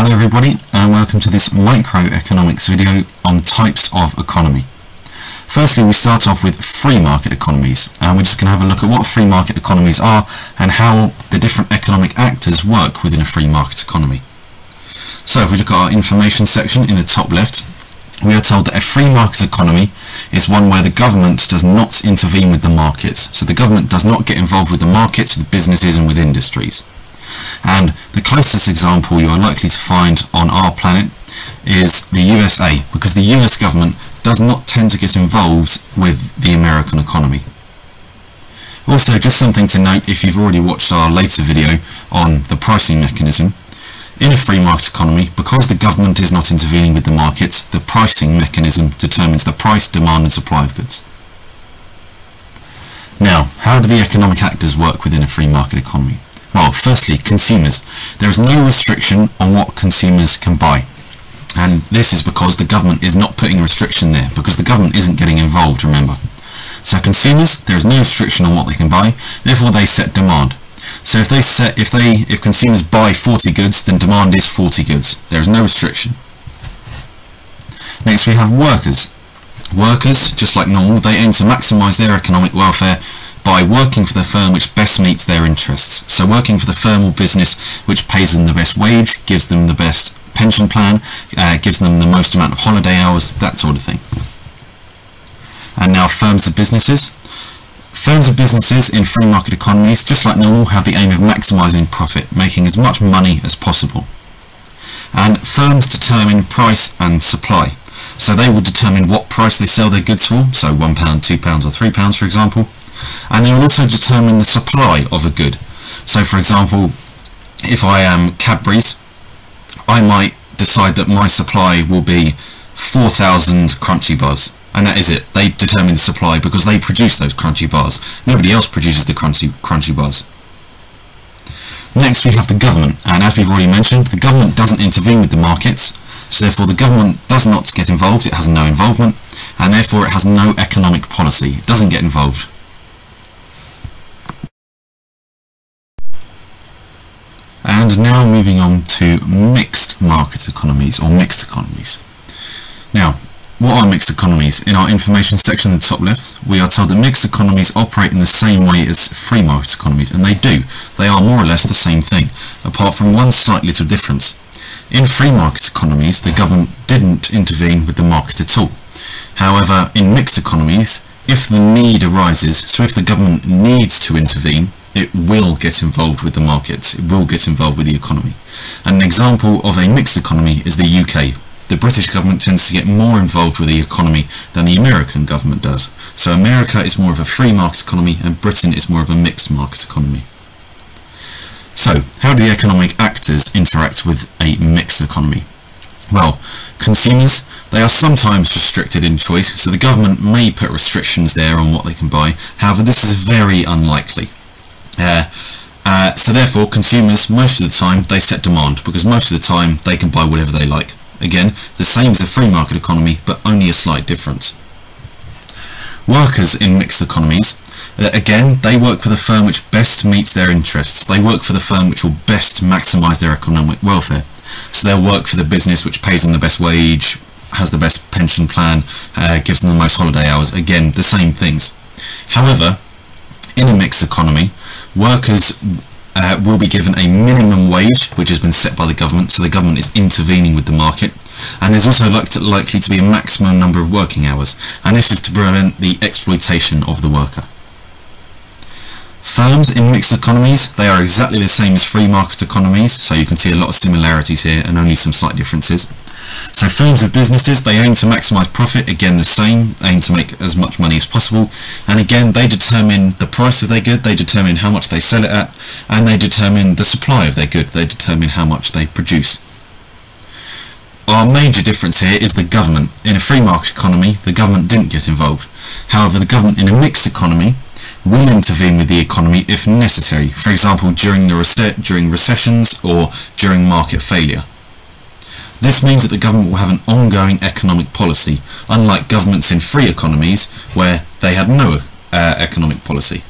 Hello everybody and welcome to this microeconomics video on types of economy. Firstly, we start off with free market economies, and we're just going to have a look at what free market economies are and how the different economic actors work within a free market economy. So if we look at our information section in the top left, we are told that a free market economy is one where the government does not intervene with the markets. So the government does not get involved with the markets, with businesses and with industries. And the closest example you are likely to find on our planet is the USA, because the US government does not tend to get involved with the American economy. Also, just something to note if you've already watched our later video on the pricing mechanism, in a free market economy, because the government is not intervening with the markets, the pricing mechanism determines the price, demand and supply of goods. Now, how do the economic actors work within a free market economy? Well, firstly, consumers. There is no restriction on what consumers can buy. And this is because the government is not putting a restriction there, because the government isn't getting involved, remember. So consumers, there is no restriction on what they can buy, therefore they set demand. So if consumers buy 40 goods, then demand is 40 goods. There is no restriction. Next we have workers. Workers, just like normal, they aim to maximise their economic welfare by working for the firm which best meets their interests. So working for the firm or business which pays them the best wage, gives them the best pension plan, gives them the most amount of holiday hours, that sort of thing. And now firms and businesses. Firms and businesses in free market economies, just like normal, have the aim of maximising profit, making as much money as possible. And firms determine price and supply. So they will determine what price they sell their goods for, so £1, £2 or £3 for example. And they will also determine the supply of a good. So for example, if I am Cadbury's, I might decide that my supply will be 4,000 crunchy bars. And that is it. They determine the supply because they produce those crunchy bars. Nobody else produces the crunchy bars. Next we have the government, and as we've already mentioned, the government doesn't intervene with the markets, so therefore the government does not get involved, it has no involvement, and therefore it has no economic policy, it doesn't get involved. And now moving on to mixed market economies, or mixed economies. Now, what are mixed economies? In our information section in the top left, we are told that mixed economies operate in the same way as free market economies, and they do. They are more or less the same thing, apart from one slight little difference. In free market economies, the government didn't intervene with the market at all. However, in mixed economies, if the need arises, so if the government needs to intervene, it will get involved with the markets, it will get involved with the economy. And an example of a mixed economy is the UK. The British government tends to get more involved with the economy than the American government does. So America is more of a free market economy and Britain is more of a mixed market economy. So, how do the economic actors interact with a mixed economy? Well, consumers, they are sometimes restricted in choice, so the government may put restrictions there on what they can buy. However, this is very unlikely. So therefore, consumers, most of the time, they set demand, because most of the time they can buy whatever they like. Again, the same as a free market economy, but only a slight difference. Workers in mixed economies, again, they work for the firm which best meets their interests. They work for the firm which will best maximise their economic welfare. So they'll work for the business which pays them the best wage, has the best pension plan, gives them the most holiday hours. Again, the same things. However, in a mixed economy, workers will be given a minimum wage which has been set by the government, so the government is intervening with the market, and there's also likely to be a maximum number of working hours, and this is to prevent the exploitation of the worker. Firms in mixed economies, they are exactly the same as free market economies, so you can see a lot of similarities here and only some slight differences. So firms and businesses, they aim to maximise profit, again the same, aim to make as much money as possible, and again they determine the price of their good, they determine how much they sell it at, and they determine the supply of their good, they determine how much they produce. Our major difference here is the government. In a free market economy, the government didn't get involved. However, the government in a mixed economy will intervene with the economy if necessary, for example during recessions or during market failure. This means that the government will have an ongoing economic policy, unlike governments in free economies where they had no economic policy.